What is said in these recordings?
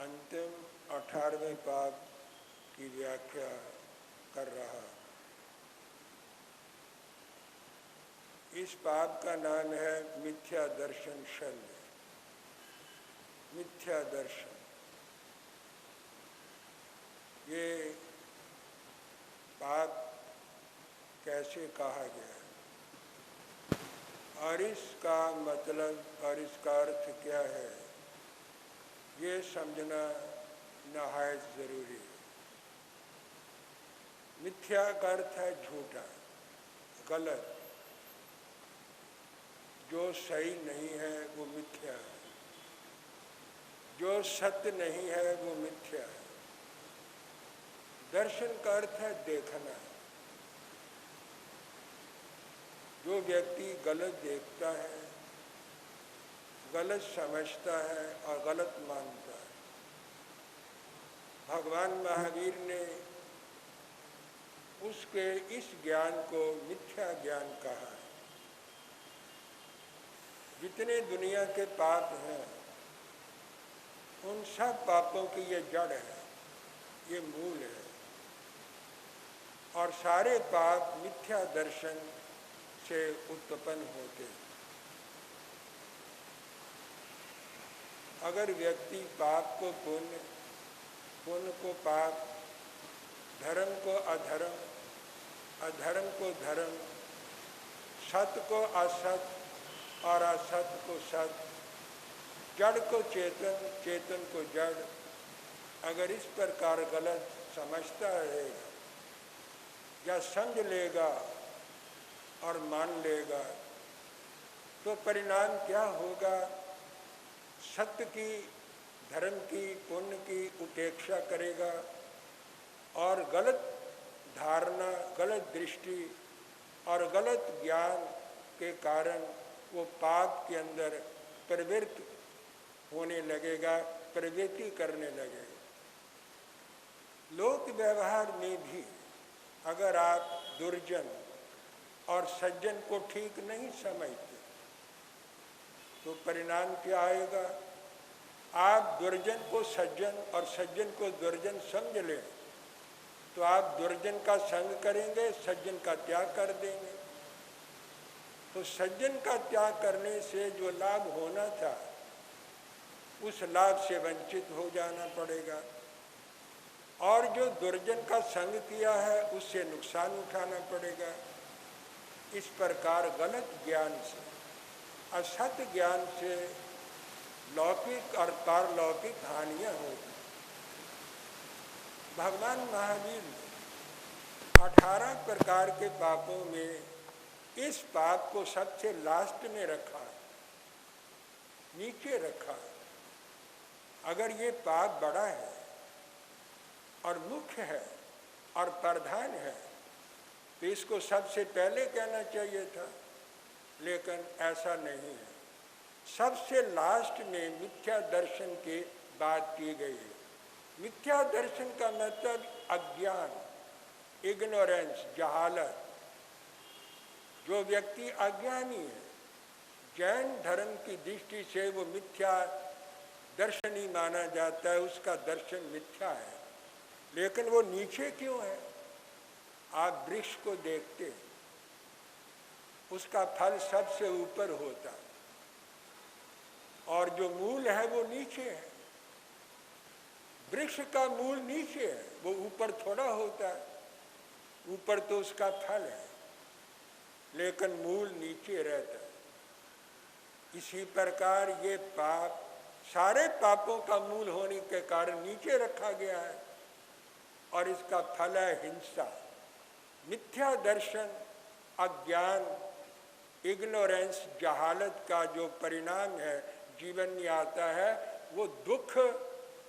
अंतिम 18वें पाद की व्याख्या कर रहा। इस पाद का नाम है मिथ्या दर्शन शल्य। मिथ्या दर्शन ये पाद कैसे कहा गया है और इसका मतलब और इसका अर्थ क्या है, ये समझना नहायत जरूरी है। मिथ्या का अर्थ है झूठा, गलत। जो सही नहीं है वो मिथ्या है, जो सत्य नहीं है वो मिथ्या है। दर्शन का अर्थ है देखना। जो व्यक्ति गलत देखता है, गलत समझता है और गलत मानता है, भगवान महावीर ने उसके इस ज्ञान को मिथ्या ज्ञान कहा है। जितने दुनिया के पाप हैं उन सब पापों की ये जड़ है, ये मूल है। और सारे पाप मिथ्या दर्शन से उत्पन्न होते हैं। अगर व्यक्ति पाप को पुण्य, पुण्य को पाप, धर्म को अधर्म, अधर्म को धर्म, सत्य को असत और असत को सत, जड़ को चेतन, चेतन को जड़, अगर इस प्रकार गलत समझता रहेगा या समझ लेगा और मान लेगा तो परिणाम क्या होगा? सत्य की, धर्म की, पुण्य की उपेक्षा करेगा और गलत धारणा, गलत दृष्टि और गलत ज्ञान के कारण वो पाप के अंदर प्रवृत्त होने लगेगा, प्रवृत्ति करने लगेगा। लोक व्यवहार में भी अगर आप दुर्जन और सज्जन को ठीक नहीं समझते तो परिणाम क्या आएगा? आप दुर्जन को सज्जन और सज्जन को दुर्जन समझ लें तो आप दुर्जन का संग करेंगे, सज्जन का त्याग कर देंगे। तो सज्जन का त्याग करने से जो लाभ होना था उस लाभ से वंचित हो जाना पड़ेगा, और जो दुर्जन का संग किया है उससे नुकसान उठाना पड़ेगा। इस प्रकार गलत ज्ञान से, असत्य ज्ञान से लौकिक और पारलौकिक हानियां होती। भगवान महावीर ने 18 प्रकार के पापों में इस पाप को सबसे लास्ट में रखा, नीचे रखा। अगर ये पाप बड़ा है और मुख्य है और प्रधान है तो इसको सबसे पहले कहना चाहिए था, लेकिन ऐसा नहीं है। सबसे लास्ट में मिथ्या दर्शन की बात की गई है। मिथ्या दर्शन का मतलब अज्ञान, इग्नोरेंस, जहालत। जो व्यक्ति अज्ञानी है, जैन धर्म की दृष्टि से वो मिथ्या दर्शन ही माना जाता है, उसका दर्शन मिथ्या है। लेकिन वो नीचे क्यों है? आप वृक्ष को देखते, उसका फल सबसे ऊपर होता और जो मूल है वो नीचे है। वृक्ष का मूल नीचे है, वो ऊपर थोड़ा होता है। ऊपर तो उसका फल है लेकिन मूल नीचे रहता है। इसी प्रकार ये पाप, सारे पापों का मूल होने के कारण नीचे रखा गया है और इसका फल है हिंसा। मिथ्या दर्शन, अज्ञान, इग्नोरेंस, जहालत का जो परिणाम है जीवन में आता है वो दुख,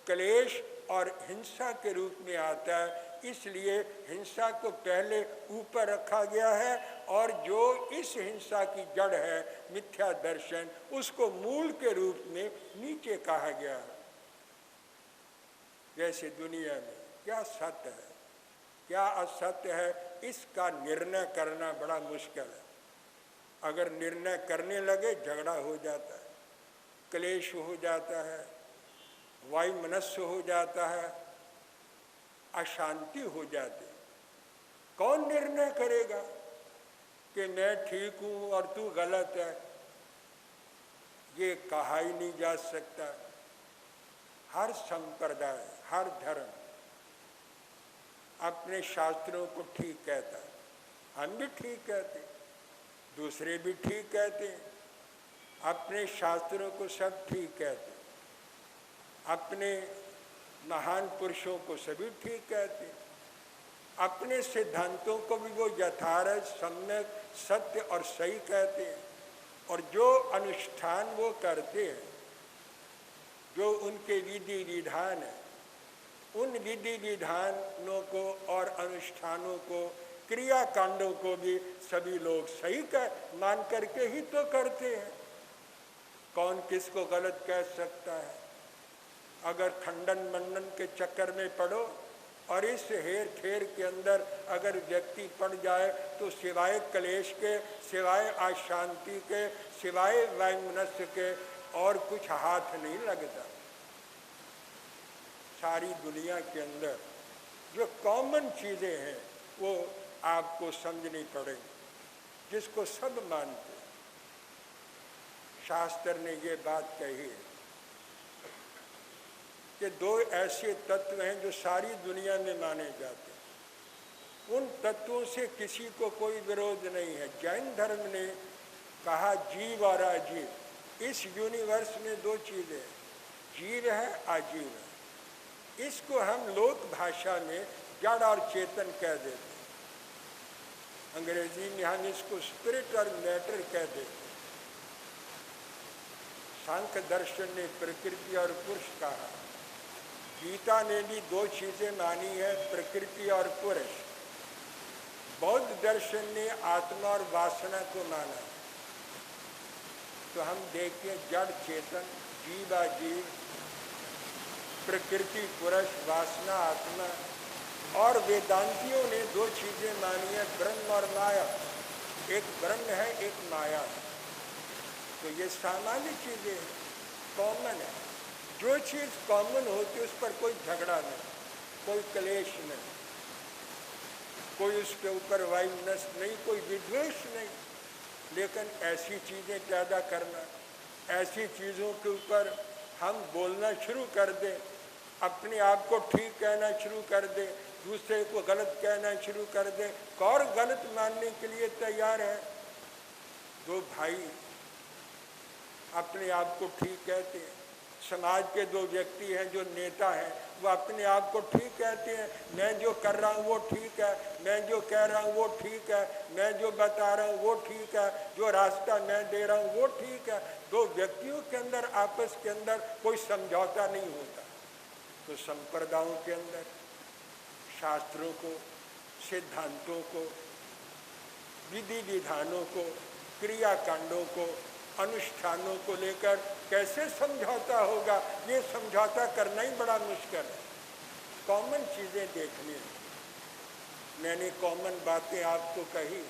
क्लेश और हिंसा के रूप में आता है। इसलिए हिंसा को पहले ऊपर रखा गया है और जो इस हिंसा की जड़ है मिथ्या दर्शन, उसको मूल के रूप में नीचे कहा गया है। जैसे दुनिया में क्या सत्य है, क्या असत्य है, इसका निर्णय करना बड़ा मुश्किल है। अगर निर्णय करने लगे झगड़ा हो जाता है, क्लेश हो जाता है, वायुमनस्य हो जाता है, अशांति हो जाती। कौन निर्णय करेगा कि मैं ठीक हूँ और तू गलत है? ये कहा ही नहीं जा सकता। हर संप्रदाय, हर धर्म अपने शास्त्रों को ठीक कहता है। हम भी ठीक कहते, दूसरे भी ठीक कहते हैं, अपने शास्त्रों को सब ठीक कहते, अपने महान पुरुषों को सभी ठीक कहते, अपने सिद्धांतों को भी वो यथार्थ, सम्यक, सत्य और सही कहते हैं। और जो अनुष्ठान वो करते हैं, जो उनके विधि विधान है, उन विधि विधानों को और अनुष्ठानों को, क्रियाकांडों को भी सभी लोग सही मान करके ही तो करते हैं। कौन किसको गलत कह सकता है? अगर खंडन मंडन के चक्कर में पड़ो और इस हेर फेर के अंदर अगर व्यक्ति पड़ जाए तो सिवाय क्लेश के, सिवाय अशांति के, सिवाय वैमनस्य के और कुछ हाथ नहीं लगता। सारी दुनिया के अंदर जो कॉमन चीज़ें हैं वो आपको समझनी पड़ेगी, जिसको सब मानते। शास्त्र ने ये बात कही है कि दो ऐसे तत्व हैं जो सारी दुनिया में माने जाते हैं। उन तत्वों से किसी को कोई विरोध नहीं है। जैन धर्म ने कहा जीव और अजीव। इस यूनिवर्स में दो चीज़ें हैं, जीव है, अजीव है। इसको हम लोक भाषा में जड़ और चेतन कह देते हैं। अंग्रेजी में हम इसको स्पिरिट और मैटर कह देते हैं। सांख्य दर्शन ने प्रकृति और पुरुष कहा। गीता ने भी दो चीजें मानी है, प्रकृति और पुरुष। बौद्ध दर्शन ने आत्मा और वासना को माना। तो हम देखिए जड़ चेतन, जीव अजीव, प्रकृति पुरुष, वासना आत्मा। और वेदांतियों ने दो चीजें मानी है, ब्रह्म और माया। एक ब्रह्म है, एक माया है। तो ये सामान्य चीजें हैं, कॉमन है। जो चीज़ कॉमन होती है उस पर कोई झगड़ा नहीं, कोई क्लेश नहीं, कोई उसके ऊपर वाइमनस नहीं, कोई विद्वेष नहीं। लेकिन ऐसी चीज़ें पैदा करना, ऐसी चीज़ों के ऊपर हम बोलना शुरू कर दें, अपने आप को ठीक कहना शुरू कर दें, दूसरे को गलत कहना शुरू कर दें, और गलत मानने के लिए तैयार है। दो भाई अपने आप को ठीक कहते हैं, समाज के दो व्यक्ति हैं जो नेता हैं, वो अपने आप को ठीक कहते हैं, मैं जो कर रहा हूँ वो ठीक है, मैं जो कह रहा हूँ वो ठीक है, मैं जो बता रहा हूँ वो ठीक है, जो रास्ता मैं दे रहा हूँ वो ठीक है। दो व्यक्तियों के अंदर आपस के अंदर कोई समझौता नहीं होता। तो संप्रदायों के अंदर शास्त्रों को, सिद्धांतों को, विधि विधानों को, क्रियाकांडों को, अनुष्ठानों को लेकर कैसे समझौता होगा? ये समझौता करना ही बड़ा मुश्किल है। कॉमन चीज़ें देखनी है। मैंने कॉमन बातें आपको कही।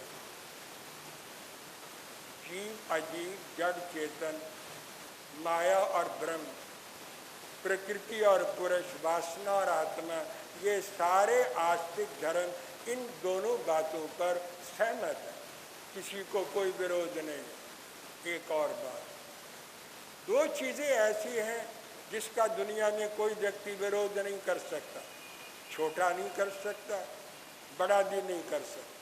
जीव अजीव, जड़ चेतन, माया और ब्रह्म, प्रकृति और पुरुष, वासना और आत्मा, ये सारे आस्तिक धर्म इन दोनों बातों पर सहमत है। किसी को कोई विरोध नहीं। एक और बात, दो चीज़ें ऐसी हैं जिसका दुनिया में कोई व्यक्ति विरोध नहीं कर सकता। छोटा नहीं कर सकता, बड़ा भी नहीं कर सकता।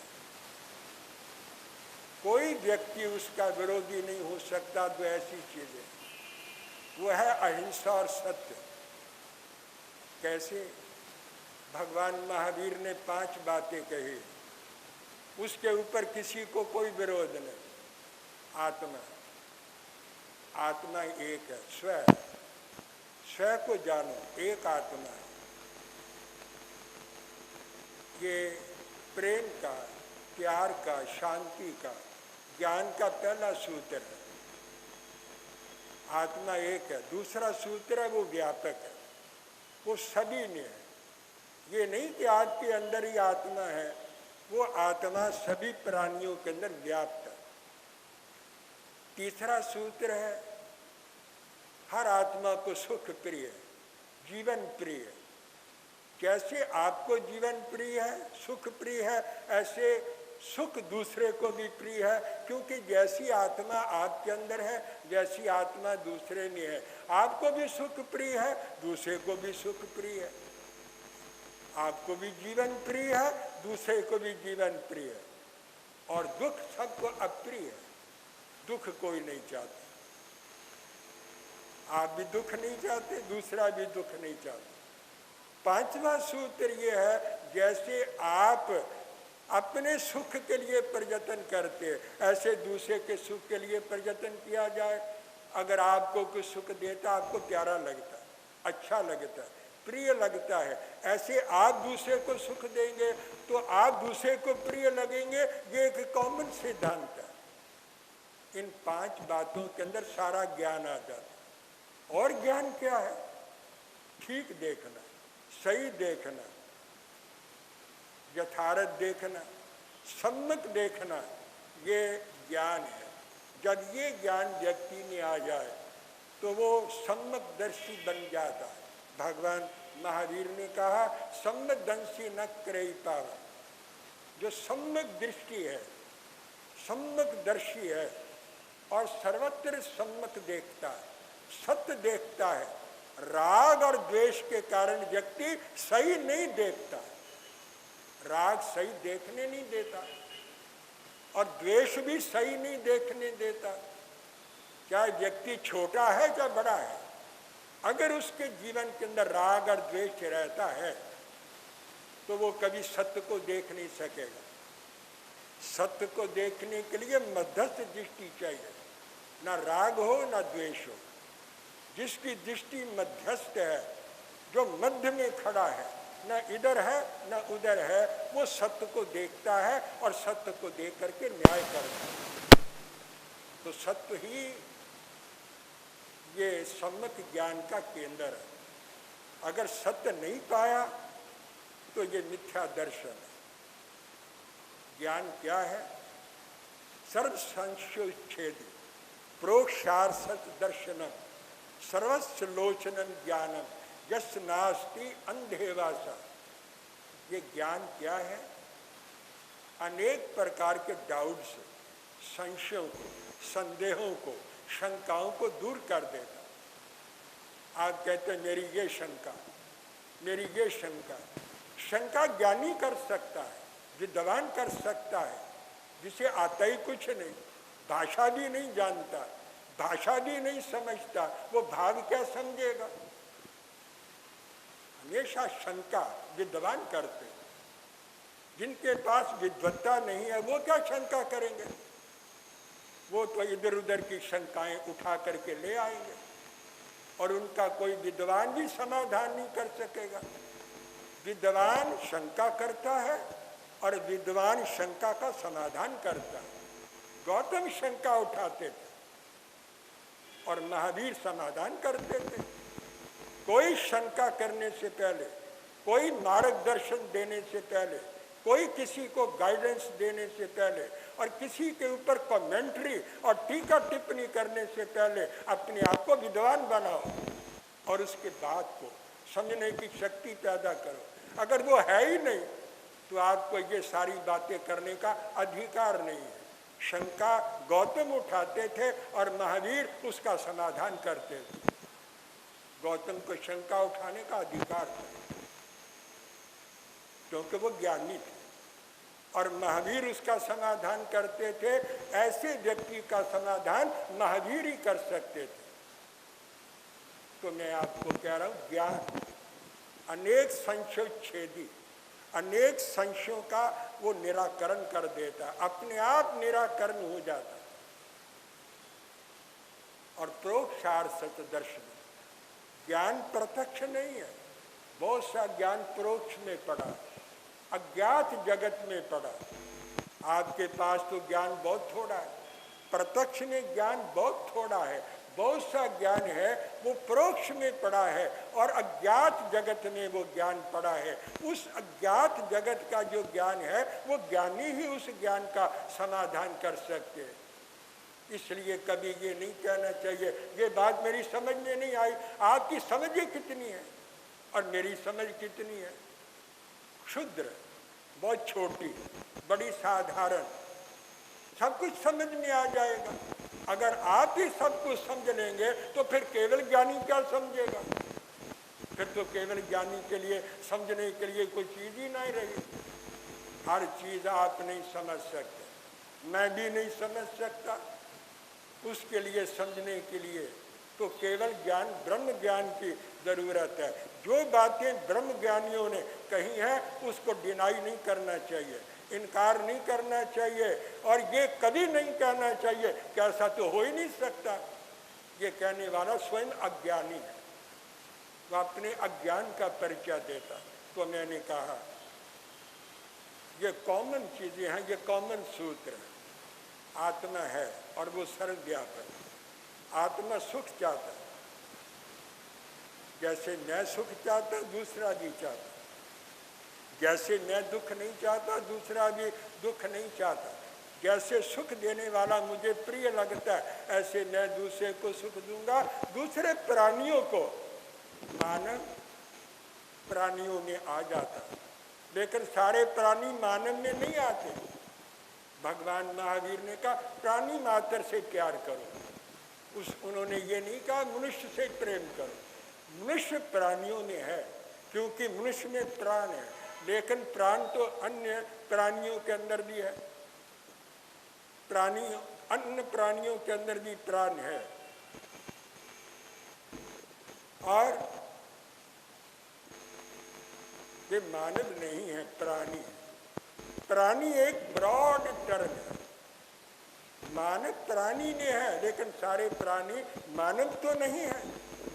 कोई व्यक्ति उसका विरोधी नहीं हो सकता। तो ऐसी चीज़ें, वो है अहिंसा और सत्य। कैसे? भगवान महावीर ने 5 बातें कही, उसके ऊपर किसी को कोई विरोध नहीं। आत्मा, आत्मा एक है, स्व, स्व को जानो, एक आत्मा है। ये प्रेम का, प्यार का, शांति का, ज्ञान का पहला सूत्र है। आत्मा एक है। दूसरा सूत्र है वो व्यापक है, वो सभी में है। ये नहीं कि आपके अंदर ही आत्मा है, वो आत्मा सभी प्राणियों के अंदर व्याप्त है। तीसरा सूत्र है हर आत्मा को सुख प्रिय है। जीवन प्रिय। जैसे आपको जीवन प्रिय है, सुख प्रिय है, ऐसे सुख दूसरे को भी प्रिय है, क्योंकि जैसी आत्मा आपके अंदर है जैसी आत्मा दूसरे में है। आपको भी सुख प्रिय है, दूसरे को भी सुख प्रिय है। आपको भी जीवन प्रिय है, दूसरे को भी जीवन प्रिय है। और दुख सबको अप्रिय है, दुख कोई नहीं चाहता। आप भी दुख नहीं चाहते, दूसरा भी दुख नहीं चाहता। पांचवा सूत्र यह है, जैसे आप अपने सुख के लिए प्रयत्न करते ऐसे दूसरे के सुख के लिए प्रयत्न किया जाए। अगर आपको कुछ सुख देता, आपको प्यारा लगता, अच्छा लगता, प्रिय लगता है, ऐसे आप दूसरे को सुख देंगे तो आप दूसरे को प्रिय लगेंगे। ये एक कॉमन सिद्धांत है। इन 5 बातों के अंदर सारा ज्ञान आ जाता। और ज्ञान क्या है? ठीक देखना, सही देखना, यथार्थ देखना, सम्यक देखना, ये ज्ञान है। जब ये ज्ञान व्यक्ति में आ जाए तो वो सम्यकदर्शी बन जाता है। भगवान महावीर ने कहा, सम्यकदर्शी न क्रय पावा। जो सम्यक दृष्टि है, सम्यकदर्शी है और सर्वत्र सम्यक देखता है, सत्य देखता है। राग और द्वेष के कारण व्यक्ति सही नहीं देखता। राग सही देखने नहीं देता और द्वेष भी सही नहीं देखने देता। चाहे व्यक्ति छोटा है चाहे बड़ा है, अगर उसके जीवन के अंदर राग और द्वेष रहता है तो वो कभी सत्य को देख नहीं सकेगा। सत्य को देखने के लिए मध्यस्थ दृष्टि चाहिए, ना राग हो ना द्वेष हो। जिसकी दृष्टि मध्यस्थ है, जो मध्य में खड़ा है, न इधर है न उधर है, वो सत्य को देखता है और सत्य को देख करके न्याय करता है। तो सत्य ही ये सम्यक ज्ञान का केंद्र है। अगर सत्य नहीं पाया तो ये मिथ्या दर्शन है। ज्ञान क्या है? सर्व संशयोच्छेदी प्रोक्षार सत दर्शनम सर्वस्व लोचनम ज्ञानम यस नास्ति अंधेवासा। ये ज्ञान क्या है? अनेक प्रकार के डाउट्स, संशयों को, संदेहों को, शंकाओं को दूर कर देता। आप कहते हैं मेरी ये शंका, मेरी ये शंका। शंका ज्ञानी कर सकता है, विद्वान कर सकता है, जिसे आता ही कुछ नहीं, भाषा भी नहीं जानता, भाषा भी नहीं समझता, वो भाव क्या समझेगा? हमेशा शंका विद्वान करते। जिनके पास विद्वत्ता नहीं है वो क्या शंका करेंगे? वो तो इधर उधर की शंकाएं उठा करके ले आएंगे और उनका कोई विद्वान भी समाधान नहीं कर सकेगा। विद्वान शंका करता है और विद्वान शंका का समाधान करता है। गौतम शंका उठाते थे और महावीर समाधान करते थे। कोई शंका करने से पहले, कोई मार्गदर्शन देने से पहले, कोई किसी को गाइडेंस देने से पहले और किसी के ऊपर कमेंट्री और टीका टिप्पणी करने से पहले अपने आप को विद्वान बनाओ और उसके बाद को समझने की शक्ति पैदा करो। अगर वो है ही नहीं तो आपको ये सारी बातें करने का अधिकार नहीं है। शंका गौतम उठाते थे और महावीर उसका समाधान करते थे। गौतम को शंका उठाने का अधिकार था क्योंकि वो ज्ञानी थे और महावीर उसका समाधान करते थे। ऐसे व्यक्ति का समाधान महावीर ही कर सकते थे। तो मैं आपको कह रहा हूं, ज्ञान अनेक संशयोच्छेदी, अनेक संशयों का वो निराकरण कर देता, अपने आप निराकरण हो जाता। और प्रोक्षार सत दर्शन, ज्ञान प्रत्यक्ष नहीं है। बहुत सा ज्ञान परोक्ष में पड़ा, अज्ञात जगत में पड़ा। आपके पास तो ज्ञान बहुत थोड़ा है, प्रत्यक्ष में ज्ञान बहुत थोड़ा है। बहुत सा ज्ञान है वो परोक्ष में पड़ा है और अज्ञात जगत में वो ज्ञान पड़ा है। उस अज्ञात जगत का जो ज्ञान है वो ज्ञानी ही उस ज्ञान का समाधान कर सकते हैं। इसलिए कभी ये नहीं कहना चाहिए ये बात मेरी समझ में नहीं आई। आपकी समझ ही कितनी है? और मेरी समझ कितनी है? क्षुद्र, बहुत छोटी, बड़ी साधारण, सब कुछ समझ में आ जाएगा। अगर आप ही सब कुछ समझ लेंगे तो फिर केवल ज्ञानी क्या समझेगा? फिर तो केवल ज्ञानी के लिए समझने के लिए कोई चीज ही नहीं रही। हर चीज आप नहीं समझ सकते, मैं भी नहीं समझ सकता। उसके लिए समझने के लिए तो केवल ज्ञान, ब्रह्म ज्ञान की जरूरत है। जो बातें ब्रह्म ज्ञानियों ने कही हैं उसको डिनाई नहीं करना चाहिए, इनकार नहीं करना चाहिए, और ये कभी नहीं कहना चाहिए कि ऐसा तो हो ही नहीं सकता। ये कहने वाला स्वयं अज्ञानी है, वो अपने अज्ञान का परिचय देता। तो मैंने कहा ये कॉमन चीजें हैं, ये कॉमन सूत्र है। आत्मा है और वो सर्वव्यापक। आत्मा सुख चाहता है, जैसे मैं सुख चाहता दूसरा भी चाहता, जैसे मैं दुख नहीं चाहता दूसरा भी दुख नहीं चाहता, जैसे सुख देने वाला मुझे प्रिय लगता है ऐसे मैं दूसरे को सुख दूंगा। दूसरे प्राणियों को मानव प्राणियों में आ जाता, लेकिन सारे प्राणी मानव में नहीं आते। भगवान महावीर ने कहा प्राणी मात्र से प्यार करो, उन्होंने ये नहीं कहा मनुष्य से प्रेम करो। मनुष्य प्राणियों में है क्योंकि मनुष्य में प्राण है, लेकिन प्राण तो अन्य प्राणियों के अंदर भी है। अन्य प्राणियों के अंदर भी प्राण है। और ये मानव नहीं है, प्राणी है। प्राणी एक ब्रॉड टर्म है। मानव प्राणी ने है, लेकिन सारे प्राणी मानव तो नहीं है,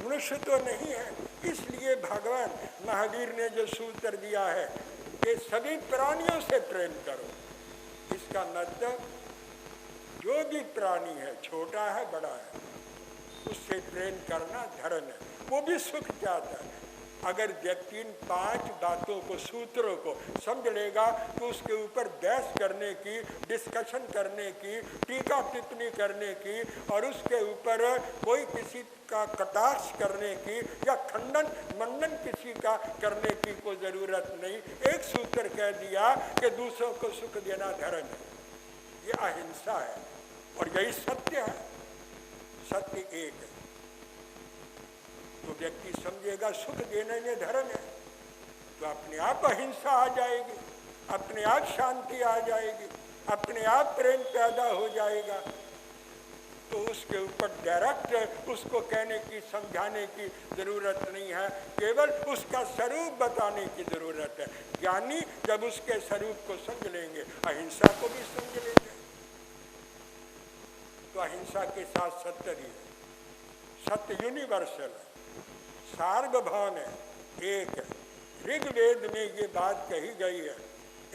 मनुष्य तो नहीं है। इसलिए भगवान महावीर ने जो सूत्र दिया है कि सभी प्राणियों से प्रेम करो, इसका मतलब जो भी प्राणी है, छोटा है बड़ा है, उससे प्रेम करना धर्म है। वो भी सुख चाहता है। अगर व्यक्ति इन 5 बातों को, सूत्रों को समझ लेगा तो उसके ऊपर बहस करने की, डिस्कशन करने की, टीका टिप्पणी करने की और उसके ऊपर कोई किसी का कटाक्ष करने की या खंडन मंडन किसी का करने की कोई जरूरत नहीं। एक सूत्र कह दिया कि दूसरों को सुख देना धर्म है, ये अहिंसा है और यही सत्य है। सत्य एक है तो व्यक्ति समझेगा सुख देने में धर्म है, तो अपने आप अहिंसा आ जाएगी, अपने आप शांति आ जाएगी, अपने आप प्रेम पैदा हो जाएगा। तो उसके ऊपर डायरेक्ट उसको कहने की, समझाने की जरूरत नहीं है, केवल उसका स्वरूप बताने की जरूरत है। ज्ञानी जब उसके स्वरूप को समझ लेंगे, अहिंसा को भी समझ लेंगे। तो अहिंसा के साथ सत्य भी है। सत्य यूनिवर्सल है, सार्वभौम है, एक है। ऋग्वेद में ये बात कही गई है,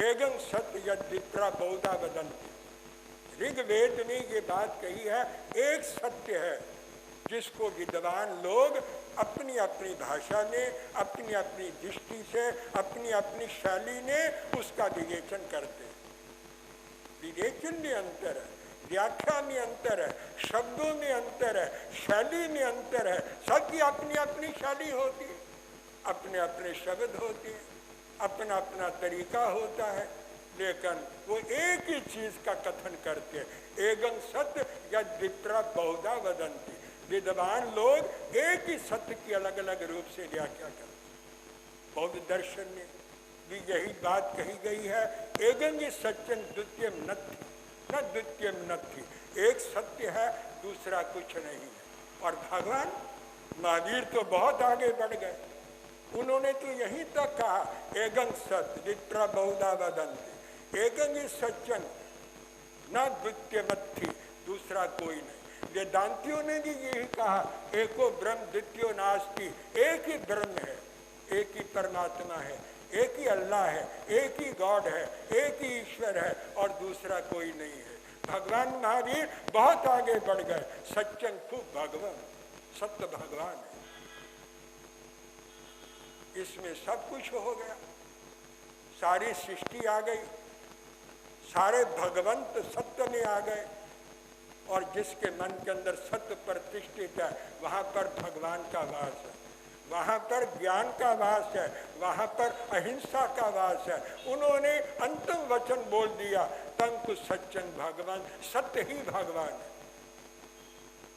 एगं सत्य यद विप्रा बहुधा वदन्ति। ऋग्वेद में ये बात कही है, एक सत्य है जिसको विद्वान लोग अपनी अपनी भाषा में, अपनी अपनी दृष्टि से, अपनी अपनी शैली में उसका विवेचन करते हैं। विवेचन में अंतर है, व्याख्या में अंतर है, शब्दों में अंतर है, शैली में अंतर है। सबकी अपनी अपनी शैली होती है, अपने अपने शब्द होते हैं, अपना अपना तरीका होता है, लेकिन वो एक ही चीज का कथन करते हैं। एगं सत्य यद विप्रा बहुधा वदन्ति। विद्वान लोग एक ही सत्य की अलग अलग रूप से व्याख्या करते हैं। बौद्ध दर्शन में भी यही बात कही गई है, एगं ही सत्यं द्वितीयं नत्थि न द्वितीयम नत्थि। एक सत्य है, दूसरा कुछ नहीं है। और भगवान महावीर तो बहुत आगे बढ़ गए, उन्होंने तो यहीं तक कहा एगं सत्य विप्रा बहुधा वदन्ति, एगं ही सत्यं न द्वितीयमत्थि, दूसरा कोई नहीं। वेदांतियों ने भी यही कहा एको ब्रह्म द्वितीयो नास्ति, एक ही ब्रह्म है, एक ही परमात्मा है, एक ही अल्लाह है, एक ही गॉड है, एक ही ईश्वर है और दूसरा कोई नहीं है। भगवान महावीर बहुत आगे बढ़ गए। सत्यं खूब भगवान, सत्य भगवान है, इसमें सब कुछ हो गया, सारी सृष्टि आ गई, सारे भगवंत सत्य में आ गए और जिसके मन के अंदर सत्य प्रतिष्ठित है वहां पर भगवान का वास है। वहाँ पर ज्ञान का वास है, वहाँ पर अहिंसा का वास है। उन्होंने अंतिम वचन बोल दिया, तंकु सच्चन भगवान, सत्य ही भगवान है।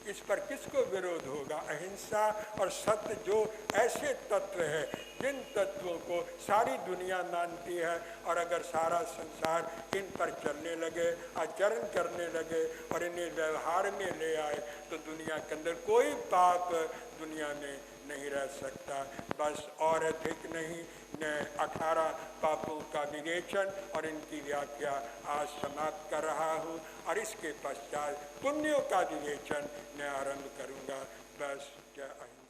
इस पर किसको विरोध होगा? अहिंसा और सत्य जो ऐसे तत्व है जिन तत्वों को सारी दुनिया मानती है, और अगर सारा संसार इन पर चलने लगे, आचरण करने लगे और इन्हें व्यवहार में ले आए, तो दुनिया के अंदर कोई पाप दुनिया में नहीं रह सकता। बस और अधिक नहीं, मैं 18 पापों का विवेचन और इनकी व्याख्या आज समाप्त कर रहा हूँ, और इसके पश्चात पुण्यों का विवेचन मैं आरंभ करूँगा। बस क्या